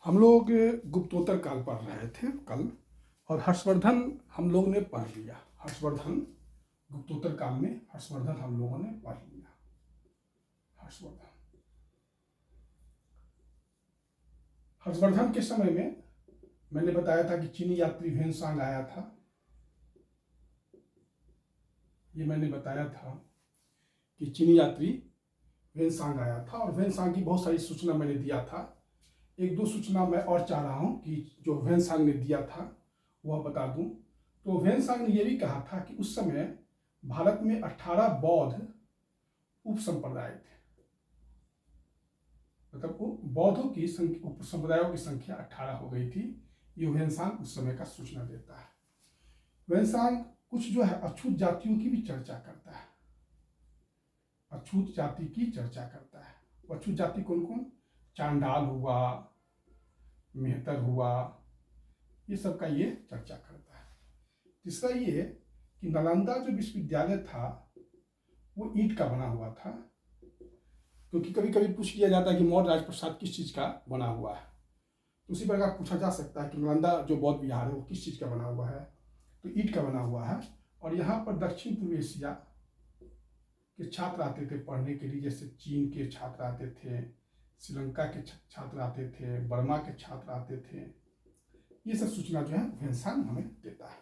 हम लोग गुप्तोत्तर काल पढ़ रहे थे कल, और हर्षवर्धन हम लोग ने पढ़ लिया। हर्षवर्धन गुप्तोत्तर काल में हर्षवर्धन हम लोगों ने पढ़ लिया। हर्षवर्धन के समय में मैंने बताया था कि चीनी यात्री वेनसांग आया था। ये मैंने बताया था कि चीनी यात्री वेनसांग आया था, और वेनसांग की बहुत सारी सूचना मैंने दिया था। एक दो सूचना मैं और चाह रहा हूँ कि जो वेनसांग ने दिया था वह बता दूं। तो वेनसांग ने यह भी कहा था कि उस समय भारत में 18 बौद्ध उप संप्रदाय थे, मतलब बौद्धों की उप संप्रदायों की संख्या 18 हो गई थी। ये वेनसांग उस समय का सूचना देता है। वेनसांग कुछ जो है अछूत जातियों की भी चर्चा करता है। अछूत जाति की चर्चा करता है। अछूत जाति कौन कौन? चांडाल हुआ, मेहतर हुआ, ये सब का ये चर्चा करता है। तीसरा ये कि नालंदा जो विश्वविद्यालय था वो ईंट का बना हुआ था, क्योंकि कभी कभी पूछ लिया जाता है कि मौर्य राजप्रसाद किस चीज का बना हुआ है। तो उसी प्रकार पूछा जा सकता है कि नालंदा जो बौद्ध विहार है वो किस चीज का बना हुआ है, तो ईंट का बना हुआ है। और यहाँ पर दक्षिण पूर्व एशिया के छात्र आते थे पढ़ने के लिए, जैसे चीन के छात्र आते थे, श्रीलंका के छात्र आते थे, बर्मा के छात्र आते थे। ये सब सूचना जो है वेनसांग हमें देता है।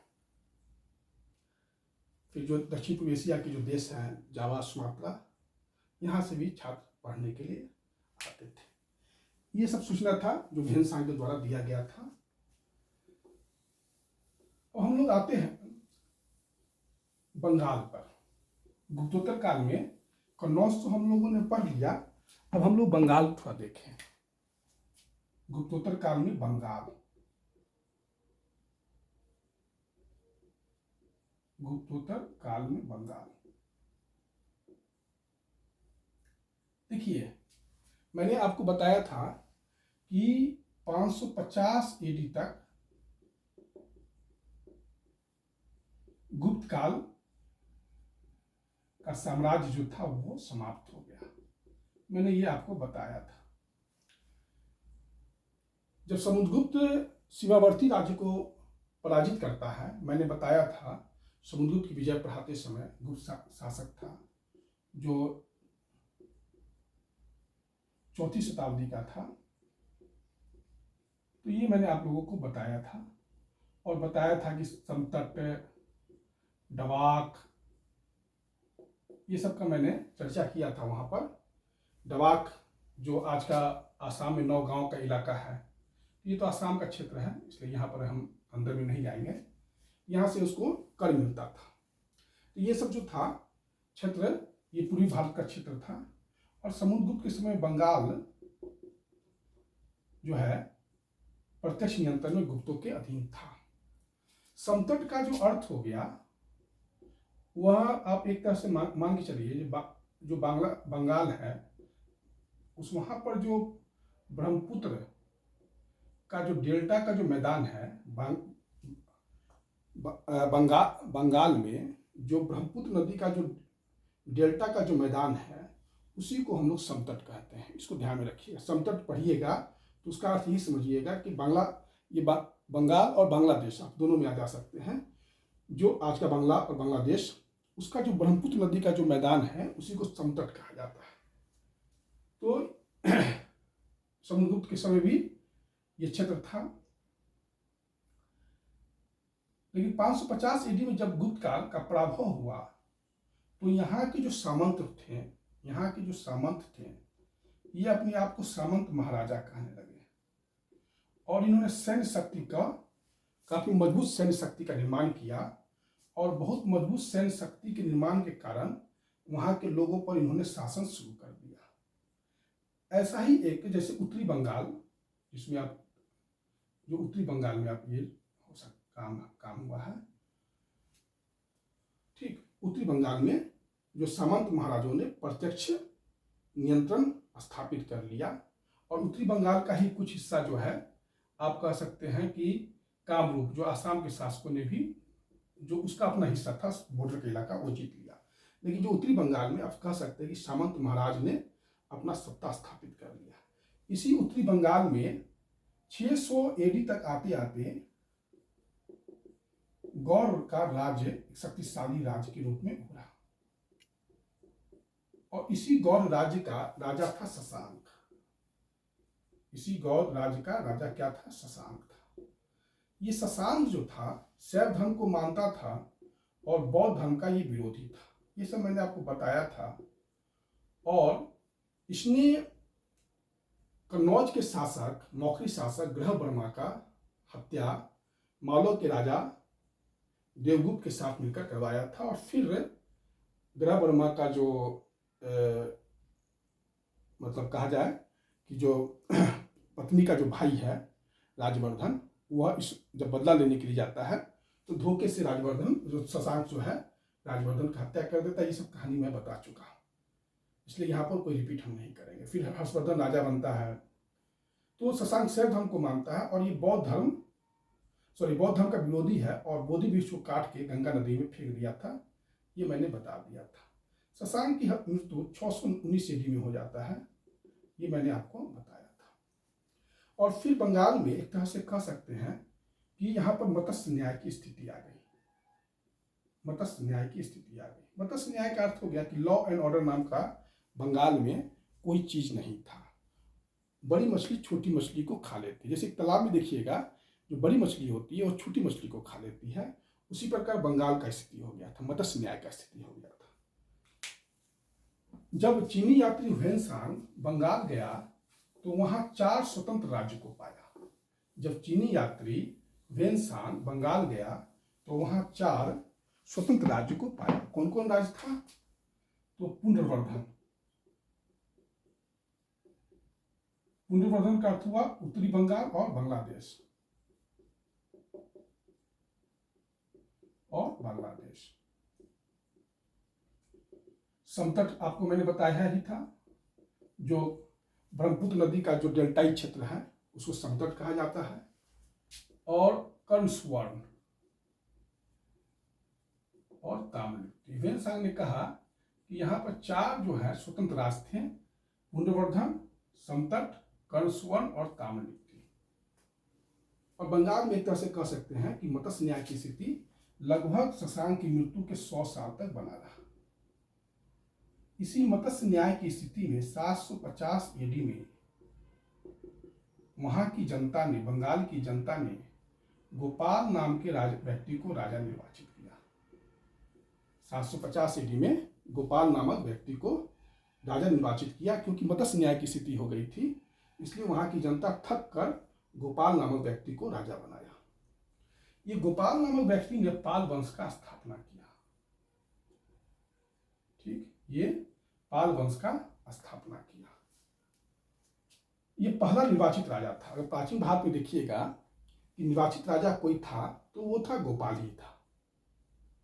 फिर जो दक्षिण पूर्व एशिया के जो देश हैं, जावा, सुमात्रा, यहाँ से भी छात्र पढ़ने के लिए आते थे। ये सब सूचना था जो वेनसांग के द्वारा दिया गया था। और हम लोग आते हैं बंगाल पर। गुप्तोत्तर काल में कन्नौज तो हम लोगों ने पढ़ लिया, अब हम लोग बंगाल थोड़ा देखें। गुप्तोत्तर काल में बंगाल, गुप्तोत्तर काल में बंगाल। देखिए, मैंने आपको बताया था कि 550 एडी तक गुप्त काल का साम्राज्य जो था वो समाप्त हो गया। मैंने ये आपको बताया था। जब समुद्रगुप्त सीमावर्ती राज्य को पराजित करता है, मैंने बताया था समुद्रगुप्त की विजय पढ़ाते समय गुप्त शासक था जो 4वीं शताब्दी का था। तो ये मैंने आप लोगों को बताया था, और बताया था कि समतट, डवाक, ये सब का मैंने चर्चा किया था। वहाँ पर डवाक जो आज का आसाम में नौगांव का इलाका है, ये तो आसाम का क्षेत्र है, इसलिए यहाँ पर हम अंदर में नहीं जाएंगे। यहाँ से उसको कर मिलता था। तो ये सब जो था क्षेत्र, ये पूर्वी भारत का क्षेत्र था। और समुद्रगुप्त के समय बंगाल जो है प्रत्यक्ष नियंत्रण में गुप्तों के अधीन था। समतट का जो अर्थ हो गया वह आप एक तरह से मान के चलिए, जो बंगाल है उस वहाँ पर जो ब्रह्मपुत्र का जो डेल्टा का जो मैदान है, बंगाल में जो ब्रह्मपुत्र नदी का जो डेल्टा का जो मैदान है उसी को हम लोग समतट कहते हैं। इसको ध्यान में रखिएगा। समतट पढ़िएगा तो उसका अर्थ यही समझिएगा कि बंगाल और बांग्लादेश आप दोनों में आ जा सकते हैं। जो आज का बांग्ला और बांग्लादेश, उसका जो ब्रह्मपुत्र नदी का जो मैदान है उसी को समतट कहा जाता है। तो समुद्रगुप्त के समय भी ये क्षेत्र था। लेकिन 550 ईडी में जब गुप्त काल का पराभव हुआ तो यहाँ के जो सामंत थे, ये अपने आप को सामंत महाराजा कहने लगे, और इन्होंने सैन्य शक्ति का, काफी मजबूत सैन्य शक्ति का निर्माण किया। और बहुत मजबूत सैन्य शक्ति के निर्माण के कारण वहां के लोगों पर इन्होंने शासन शुरू कर दिया। ऐसा ही एक, जैसे उत्तरी बंगाल, जिसमें आप जो उत्तरी बंगाल में आप ये हो सकता काम हुआ है, ठीक, उत्तरी बंगाल में जो सामंत महाराजों ने प्रत्यक्ष नियंत्रण स्थापित कर लिया। और उत्तरी बंगाल का ही कुछ हिस्सा जो है आप कह सकते हैं कि कामरूप, जो आसाम के शासकों ने भी, जो उसका अपना हिस्सा था बॉर्डर का इलाका, वो जीत लिया। लेकिन जो उत्तरी बंगाल में आप कह सकते हैं कि सामंत महाराज ने अपना सत्ता स्थापित कर लिया। इसी उत्तरी बंगाल में 600 एडी तक आते आते गौड़ का राज्य एक शक्तिशाली राज्य के रूप में उभरा और इसी गौड़ राज्य का राजा था शशांक। इसी गौड़ राज्य का राजा क्या था? शशांक था। ये शशांक जो था शैव धर्म को मानता था और बौद्ध धर्म का ये विरोधी था। ये सब मैंने आपको बताया था। और इसने कन्नौज के शासक, नौकरी शासक ग्रह वर्मा का हत्या मालव के राजा देवगुप्त के साथ मिलकर करवाया था। और फिर ग्रह वर्मा का जो मतलब कहा जाए कि जो पत्नी का जो भाई है राजवर्धन, वह इस जब बदला लेने के लिए जाता है तो धोखे से राजवर्धन जो शशांक जो है राजवर्धन की हत्या कर देता है। ये सब कहानी मैं बता चुका हूँ, इसलिए यहाँ पर कोई रिपीट हम नहीं करेंगे। फिर हर्षवर्धन राजा बनता है। तो शशांक शैव धर्म को मानता है और ये बौद्ध धर्म का विरोधी है और बोधि वृक्ष को काट के गंगा नदी में फेंक दिया था। ये मैंने बता दिया था। शशांक की मृत्यु 619 ईस्वी में हो जाता है, ये मैंने आपको बताया था। और फिर बंगाल में एक तरह से कह सकते हैं कि यहाँ पर मत्स्य न्याय की स्थिति आ गई। मत्स्य न्याय की स्थिति आ गई। मत्स्य न्याय का अर्थ हो गया कि लॉ एंड ऑर्डर नाम का बंगाल में कोई चीज नहीं था। बड़ी मछली छोटी मछली को खा लेती है। जैसे तालाब में देखिएगा जो बड़ी मछली होती है वो छोटी मछली को खा लेती है, उसी प्रकार बंगाल का स्थिति हो गया था, मत्स्य न्याय का स्थिति हो गया था। जब चीनी यात्री ह्वेनसांग बंगाल गया तो वहां 4 स्वतंत्र राज्य को पाया। जब चीनी यात्री ह्वेनसांग बंगाल गया तो वहां 4 स्वतंत्र राज्य को पाया। कौन कौन राज्य था? तो पुंड्रवर्धन का अर्थ हुआ उत्तरी बंगाल और बांग्लादेश समतट आपको मैंने बताया ही था। जो ब्रह्मपुत्र नदी का जो डेल्टाई क्षेत्र है उसको समतट कहा जाता है। और कर्णस्वर्ण और ताम्रलिप्ति। ह्वेनसांग ने कहा कि यहाँ पर 4 जो है स्वतंत्र राज्य थे, पुंड्रवर्धन, समतट, कर्णस्वर्ण और ताम्रलिप्ति। और बंगाल में एक तरह से कह सकते हैं कि मत्स्य न्याय की स्थिति लगभग शशांक की मृत्यु के 100 साल तक बना रहा। इसी मत्स्य न्याय की स्थिति में 750 एडी में वहां की जनता ने, बंगाल की जनता ने गोपाल नाम के व्यक्ति को राजा निर्वाचित किया। 750 एडी में गोपाल नामक व्यक्ति को राजा निर्वाचित किया। क्योंकि मत्स्य न्याय की स्थिति हो गई थी, इसलिए वहां की जनता थक कर गोपाल नामक व्यक्ति को राजा बनाया। ये गोपाल नामक व्यक्ति ने पाल वंश का स्थापना किया। ठीक, ये पाल वंश का स्थापना किया। ये पहला निर्वाचित राजा था। अगर प्राचीन भारत में देखिएगा कि निर्वाचित राजा कोई था तो वो था गोपाल ही था।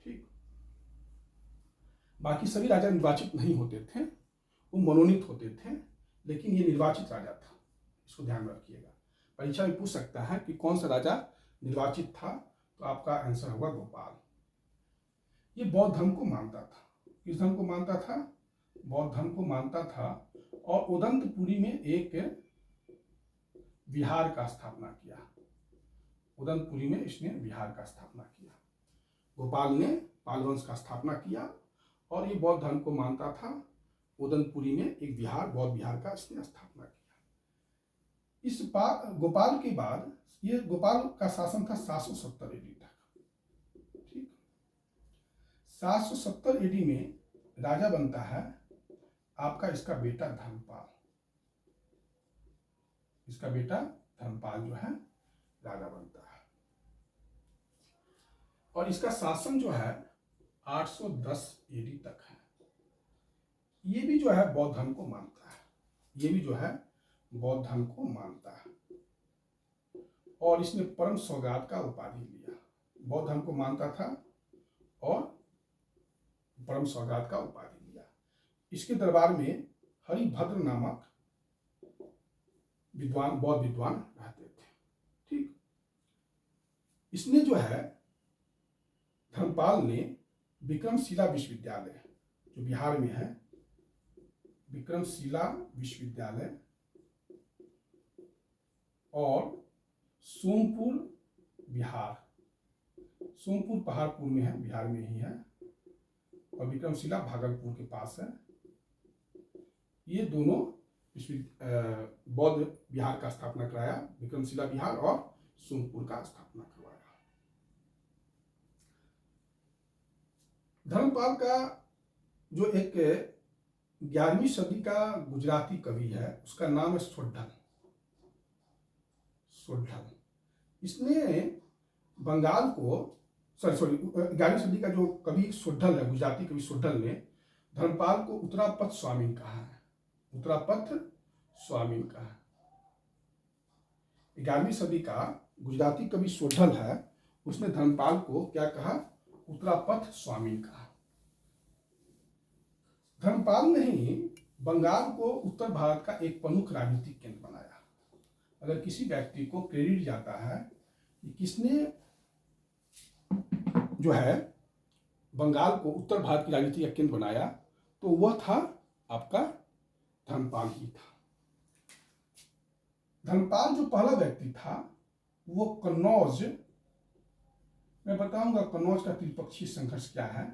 ठीक, बाकी सभी राजा निर्वाचित नहीं होते थे, वो मनोनीत होते थे, लेकिन ये निर्वाचित राजा था। इसको ध्यान में रखिएगा। परीक्षा में पूछ सकता है कि कौन सा राजा निर्वाचित था, तो आपका आंसर होगा गोपाल। ये बौद्ध धर्म को मानता था। किस धर्म को मानता था? बौद्ध धर्म को मानता था। और उदंतपुरी में एक विहार का स्थापना किया। उदंतपुरी में इसने विहार का स्थापना किया। गोपाल ने पाल वंश का स्थापना किया और ये बौद्ध धर्म को मानता था। उदंतपुरी में एक विहार, बौद्ध विहार का इसने स्थापना किया। इस गोपाल के बाद ये गोपाल का शासन था 770 एडी तक। ठीक, 770 एडी में राजा बनता है आपका इसका बेटा धर्मपाल। इसका बेटा धर्मपाल जो है राजा बनता है। और इसका शासन जो है 810 एडी तक है। ये भी जो है बौद्ध धर्म को मानता है। ये भी जो है बौद्ध धर्म को मानता है। और इसने परम सौगात का उपाधि लिया। बौद्ध धर्म को मानता था और परम सौगात का उपाधि लिया। इसके दरबार में हरिभद्र नामक विद्वान, बौद्ध विद्वान रहते थे। ठीक, इसने जो है धर्मपाल ने विक्रमशिला विश्वविद्यालय जो बिहार में है, विक्रमशिला विश्वविद्यालय और सोमपुर बिहार, सोमपुर पहाड़पुर में है, बिहार में ही है, और विक्रमशिला भागलपुर के पास है। ये दोनों बौद्ध बिहार का स्थापना कराया, विक्रमशिला बिहार और सोमपुर का स्थापना करवाया। धर्मपाल का जो एक 11वीं सदी का गुजराती कवि है, उसका नाम है सोढ़ल। इसने बंगाल को 11वीं सदी का जो कवि सोढ़ल है, गुजराती कवि सोढ़ल ने धर्मपाल को उत्तरापथ स्वामी कहा है, उत्तरापथ स्वामी कहा है। 11वीं सदी का गुजराती कवि सोढ़ल है, उसने धर्मपाल को क्या कहा? उत्तरापथ स्वामी कहा। धर्मपाल ने ही बंगाल को उत्तर भारत का एक प्रमुख राजनीतिक केंद्र बनाया। अगर किसी व्यक्ति को क्रेडिट जाता है कि किसने जो है बंगाल को उत्तर भारत की राजनीति का केंद्र बनाया, तो वह था आपका धर्मपाल ही था। धर्मपाल जो पहला व्यक्ति था वो कन्नौज, मैं बताऊंगा कन्नौज का त्रिपक्षीय संघर्ष क्या है,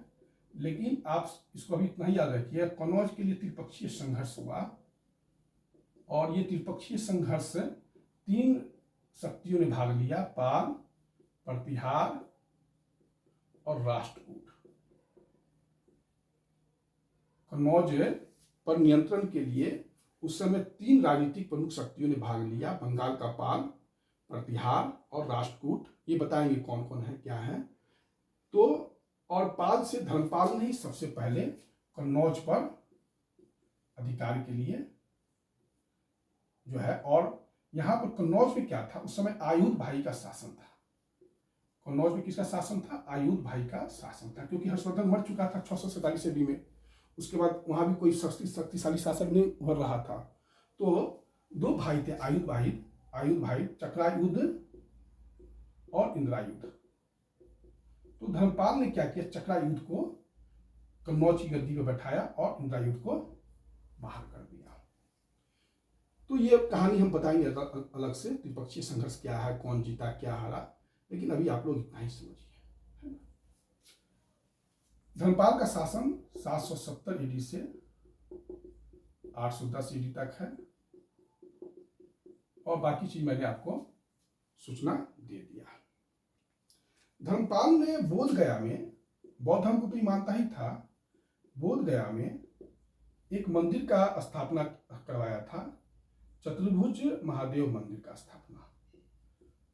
लेकिन आप इसको अभी इतना ही याद रखिए, कन्नौज के लिए त्रिपक्षीय संघर्ष हुआ, और ये त्रिपक्षीय संघर्ष 3 शक्तियों ने भाग लिया, पाल, प्रतिहार और राष्ट्रकूट। कन्नौज पर नियंत्रण के लिए उस समय 3 राजनीतिक प्रमुख शक्तियों ने भाग लिया, बंगाल का पाल, प्रतिहार और राष्ट्रकूट। ये बताएंगे कौन कौन है, क्या है। तो और पाल से धर्मपाल ने ही सबसे पहले कन्नौज पर अधिकार के लिए जो है, और यहाँ पर कन्नौज में क्या था, उस समय आयुध भाई का शासन था। कन्नौज में किसका शासन था? आयुध भाई का शासन था, क्योंकि हर्षवर्धन मर चुका था 647 ईस्वी में। उसके बाद वहाँ भी कोई शक्तिशाली शासक नहीं उभर रहा था। तो 2 भाई थे, आयुध भाई, चक्रायुध और इंद्रायुध। तो धर्मपाल ने क्या किया? चक्रायुध को कन्नौज की गद्दी पर बैठाया और इंद्रायुध को बाहर कर दिया। तो ये कहानी हम बताएंगे अलग से, त्रिपक्षीय संघर्ष क्या है, कौन जीता, क्या हारा, लेकिन अभी आप लोग इतना ही समझिए। धर्मपाल का शासन 770 ईडी से 810 ईडी तक है, और बाकी चीज मैंने आपको सूचना दे दिया। धर्मपाल ने बोध गया में, बौद्ध धर्म को तो मानता ही था, बोध गया में एक मंदिर का स्थापना करवाया था, चतुर्भुज महादेव मंदिर का स्थापना।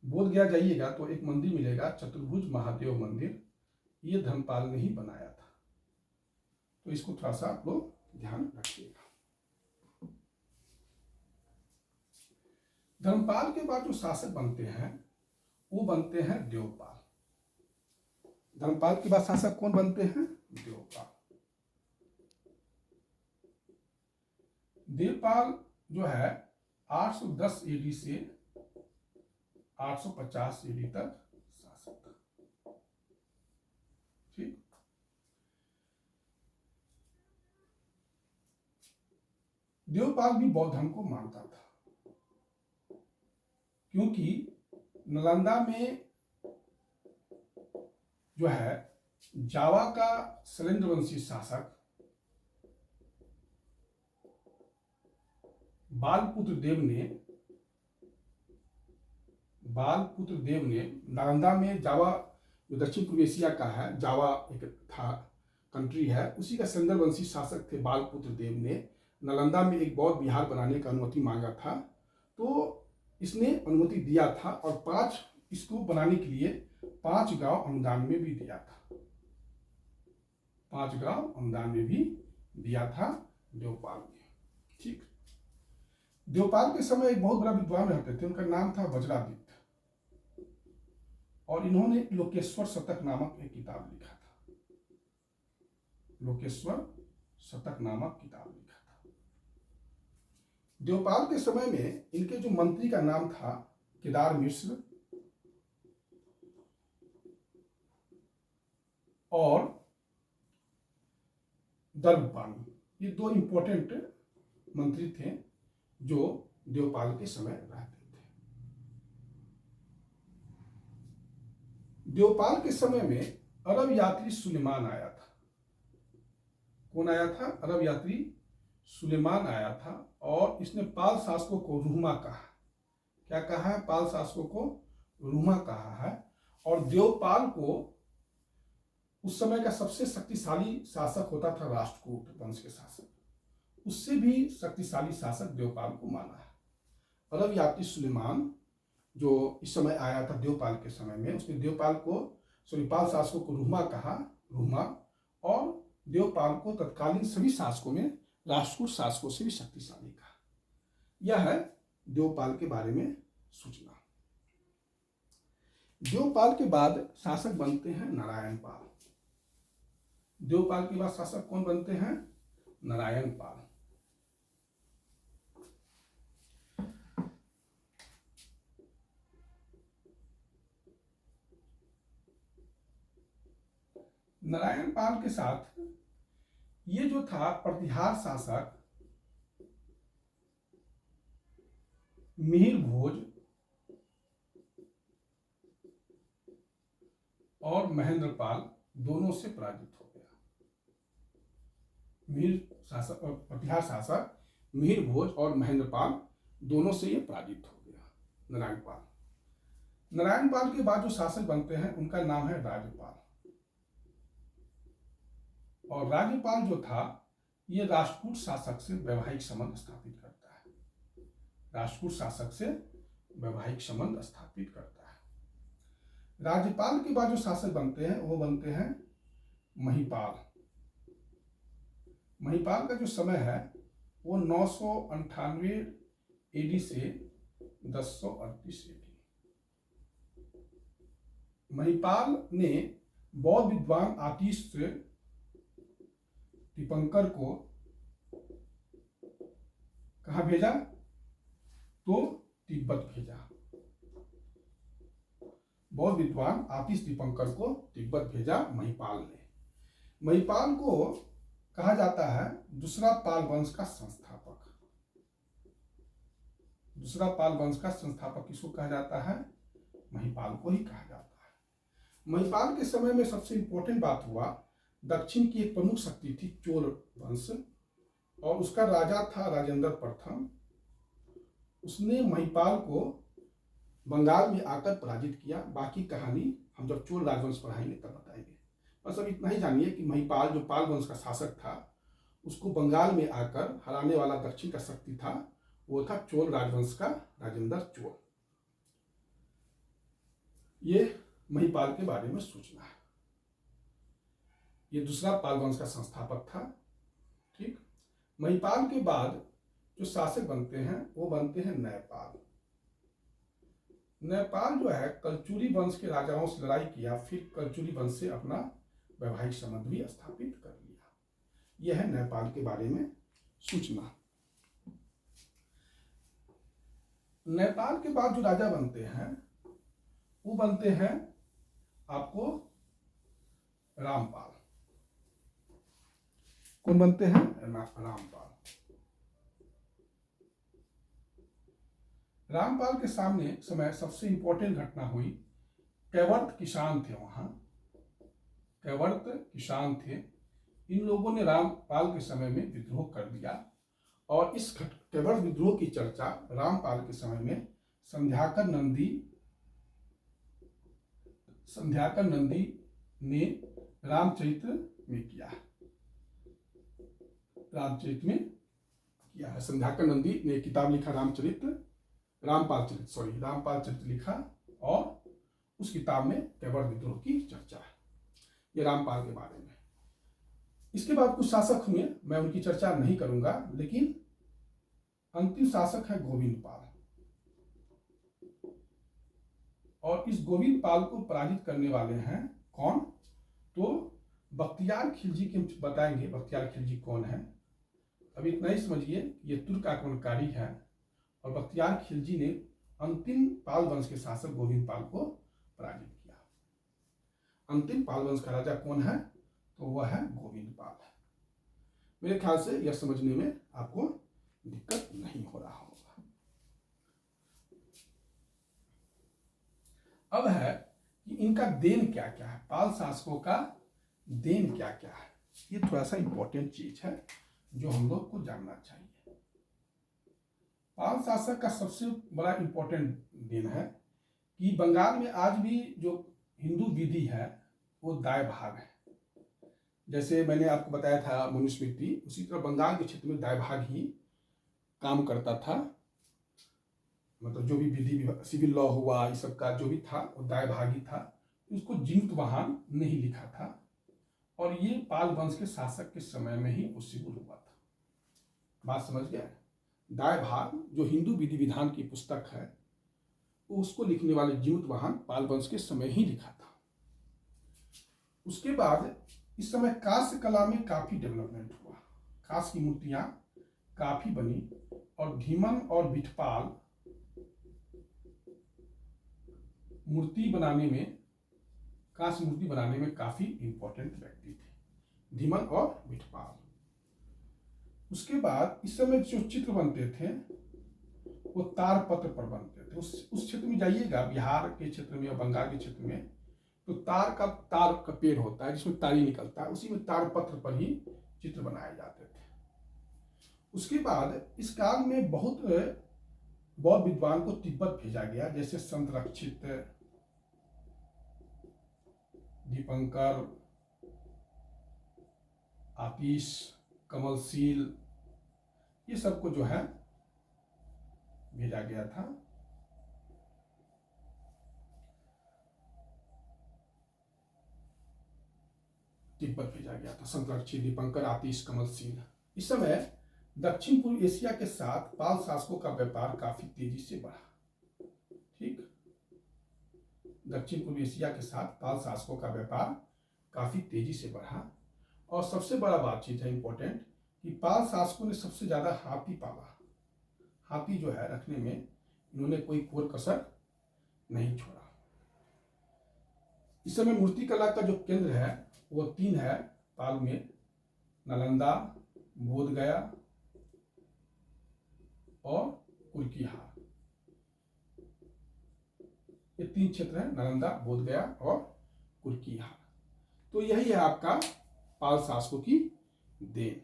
बोध गया जाइएगा तो एक मंदिर मिलेगा, चतुर्भुज महादेव मंदिर, ये धर्मपाल ने ही बनाया था। तो इसको थोड़ा सा आप लोग ध्यान रखिएगा। धर्मपाल के बाद जो शासक बनते हैं वो बनते हैं देवपाल। धर्मपाल के बाद शासक कौन बनते हैं? देवपाल। देवपाल जो है 810 ईडी से 850 ईडी तक शासक था। ठीक। देवपाल भी बौद्ध धर्म को मानता था, क्योंकि नालंदा में जो है जावा का शैलेंद्र वंशी शासक बालपुत्र देव ने नालंदा में, जावा जो दक्षिण पूर्व एशिया का है, जावा एक था कंट्री है, उसी का शैलेंद्र वंशी शासक थे बालपुत्र देव ने नालंदा में एक बौद्ध विहार बनाने का अनुमति मांगा था। तो इसने अनुमति दिया था, और 5 इसको बनाने के लिए 5 गांव अनुदान में भी दिया था, 5 गांव अनुदान में भी दिया था देवपाल ने। ठीक। देवपाल के समय एक बहुत बड़ा विद्वान रहते थे, उनका नाम था वज्रादित्य, और इन्होंने लोकेश्वर शतक नामक एक किताब लिखा था। लोकेश्वर शतक नामक किताब लिखा था। देवपाल के समय में इनके जो मंत्री का नाम था केदार मिश्र और दर्भपाणी, ये 2 इंपॉर्टेंट मंत्री थे जो देवपाल के समय रहते थे। देवपाल के समय में अरब यात्री सुलेमान आया था। कौन आया था? अरब यात्री सुलेमान आया था और इसने पाल शासकों को रूहमा कहा। क्या कहा है? पाल शासकों को रूहमा कहा है। और देवपाल को उस समय का सबसे शक्तिशाली शासक होता था राष्ट्रकूट वंश के शासक, उससे भी शक्तिशाली शासक देवपाल को माना है। अरब यात्री सुलेमान जो इस समय आया था देवपाल के समय में, उसने देवपाल को पाल शासकों को रूहमा कहा, रूहमा, और देवपाल को तत्कालीन सभी शासकों में राष्ट्रकूट शासकों से भी शक्तिशाली कहा। यह है देवपाल के बारे में सूचना। देवपाल के बाद शासक बनते हैं नारायण पाल। देवपाल के बाद शासक कौन बनते हैं? नारायण पाल। नारायण पाल के साथ ये जो था प्रतिहार शासक मिहिर भोज और महेंद्र पाल दोनों से पराजित हो गया। प्रतिहार शासक मिहिर भोज और महेंद्र पाल दोनों से ये पराजित हो गया नारायण पाल। नारायण पाल के बाद जो शासक बनते हैं उनका नाम है राज्यपाल। और राज्यपाल जो था ये राष्ट्रकूट शासक से वैवाहिक संबंध स्थापित करता है। राष्ट्रकूट शासक से वैवाहिक संबंध स्थापित करता है। राज्यपाल के बाद जो शासक बनते हैं वो बनते हैं महिपाल। महिपाल का जो समय है वो 998 एडी से 1038 एडी। महिपाल ने बौद्ध विद्वान आतिश दीपंकर को कहाँ भेजा? तो तिब्बत भेजा। बौद्ध विद्वान आतिश दीपंकर को तिब्बत भेजा महिपाल ने। महिपाल को कहा जाता है दूसरा पाल वंश का संस्थापक। दूसरा पाल वंश का संस्थापक किसको कहा जाता है? महिपाल को ही कहा जाता है। महिपाल के समय में सबसे इंपॉर्टेंट बात हुआ, दक्षिण की एक प्रमुख शक्ति थी चोल वंश और उसका राजा था राजेंद्र प्रथम। उसने महिपाल को बंगाल में आकर पराजित किया। बाकी कहानी हम जब चोल राजवंश पढ़ाएंगे तब बताएंगे। बस अब इतना ही जानिए कि महिपाल जो पाल वंश का शासक था उसको बंगाल में आकर हराने वाला दक्षिण का शक्ति था, वो था चोल राजवंश का राजेंद्र चोल। ये महिपाल के बारे में सूचना है। ये दूसरा पाल वंश का संस्थापक था। ठीक। महिपाल के बाद जो शासक बनते हैं वो बनते हैं नैपाल। नैपाल जो है कलचुरी वंश के राजाओं से लड़ाई किया, फिर कलचुरी वंश से अपना वैवाहिक संबंध भी स्थापित कर लिया। यह है नैपाल के बारे में सूचना। नेपाल के बाद जो राजा बनते हैं वो बनते हैं आपको रामपाल। कौन बनते हैं? रामपाल। रामपाल के सामने समय सबसे इंपॉर्टेंट घटना हुई, कैवर्त किसान थे वहां, कैवर्त किसान थे। इन लोगों ने रामपाल के समय में विद्रोह कर दिया और इस कैवर्त विद्रोह की चर्चा रामपाल के समय में संध्याकर नंदी ने रामचरित में किया। रामचरित में किया है। संध्याकर नंदी ने किताब लिखा रामपाल चरित लिखा और उस किताब में कैवर्त विद्रोह की चर्चा है। ये रामपाल के बारे में। इसके बाद कुछ शासक हुए, मैं उनकी चर्चा नहीं करूंगा, लेकिन अंतिम शासक है गोविंद पाल। और इस गोविंद पाल को पराजित करने वाले हैं कौन? तो बख्तियार खिलजी के बताएंगे बख्तियार खिलजी कौन है। अब इतना ही समझिए, ये तुर्क आक्रमणकारी है और बख्तियार खिलजी ने अंतिम पाल वंश के शासक गोविंद पाल को पराजित किया। अंतिम पाल वंश का राजा कौन है? तो वह है गोविंद पाल। मेरे ख्याल से यह समझने में आपको दिक्कत नहीं हो रहा होगा। अब है कि इनका देन क्या क्या है, पाल शासकों का देन क्या क्या है, ये थोड़ा सा इंपॉर्टेंट चीज है जो हम लोग को जानना चाहिए। पाल शासक का सबसे बड़ा इंपॉर्टेंट देन है कि बंगाल में आज भी जो हिंदू विधि है वो दाय भाग है। जैसे मैंने आपको बताया था मनुस्मृति, उसी तरह बंगाल के क्षेत्र में दाय भाग ही काम करता था। मतलब जो भी विधि सिविल लॉ हुआ, इस सब का जो भी था वो दाय भाग ही था। उसको जीवित वाहन नहीं लिखा था, और ये पाल वंश के शासक के समय में ही वो सिविल हुआ था। बात समझ गया? दाय भाग जो हिंदू विधि विधान की पुस्तक है, उसको लिखने वाले जीवित वाहन पाल वंश के समय ही लिखा था। उसके बाद इस समय कांस्य कला में काफी डेवलपमेंट हुआ, कांस्य की मूर्तियां काफी बनी, और धीमन और बिठपाल मूर्ति बनाने में, कांस्य मूर्ति बनाने में काफी इंपॉर्टेंट व्यक्ति थे, धीमन और बिठपाल। उसके बाद इस समय जो चित्र बनते थे वो तारपत्र पर बनते थे। उस क्षेत्र में जाइएगा, बिहार के क्षेत्र में या बंगाल के क्षेत्र में, तो तार का पेड़ होता है जिसमें तारी निकलता है, उसी में तारपत्र पर ही चित्र बनाए जाते थे। उसके बाद इस काल में बहुत बौद्ध विद्वान को तिब्बत भेजा गया, जैसे संरक्षित, दीपंकर, आतिश, कमलशील, ये सबको जो है भेजा गया था। तिब्बत भेजा गया था, संरक्षित, दीपंकर, आतिश, कमलशील। इस समय दक्षिण पूर्व एशिया के साथ पाल शासकों का व्यापार काफी तेजी से बढ़ा। ठीक, दक्षिण पूर्व एशिया के साथ पाल शासकों का व्यापार काफी तेजी से बढ़ा। और सबसे बड़ा बातचीत है इंपॉर्टेंट कि पाल शासकों ने सबसे ज्यादा हाथी पाला। हाथी जो है रखने में इन्होंने कोई कोर कसर नहीं छोड़ा। इस समय मूर्ति कला का जो केंद्र है वो 3 है पाल में, नालंदा, बोधगया और कुर्कीहार। ये 3 क्षेत्र है, नालंदा, बोधगया और कुर्कीहार। तो यही है आपका पाल शासकों की देन।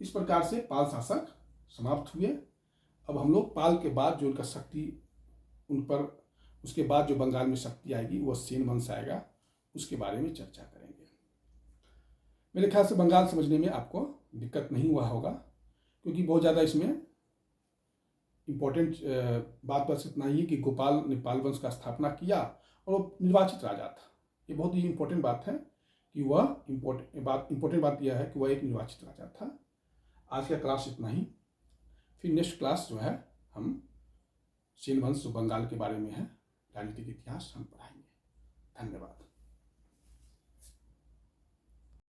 इस प्रकार से पाल शासक समाप्त हुए। अब हम लोग पाल के बाद जो उनका शक्ति, उन पर उसके बाद जो बंगाल में शक्ति आएगी वह सेन वंश आएगा, उसके बारे में चर्चा करेंगे। मेरे ख्याल से बंगाल समझने में आपको दिक्कत नहीं हुआ होगा, क्योंकि बहुत ज़्यादा इसमें इम्पोर्टेंट बात बस इतना ही है कि गोपाल ने पाल वंश का स्थापना किया और वो निर्वाचित राजा था। ये बहुत ही इम्पोर्टेंट बात है कि वह इम्पोर्टेंट बात यह है कि वह एक निर्वाचित राजा था। आज का क्लास इतना ही। फिर नेक्स्ट क्लास जो है हम सेन वंश जो बंगाल के बारे में है, राजनीतिक इतिहास हम पढ़ाएंगे। धन्यवाद।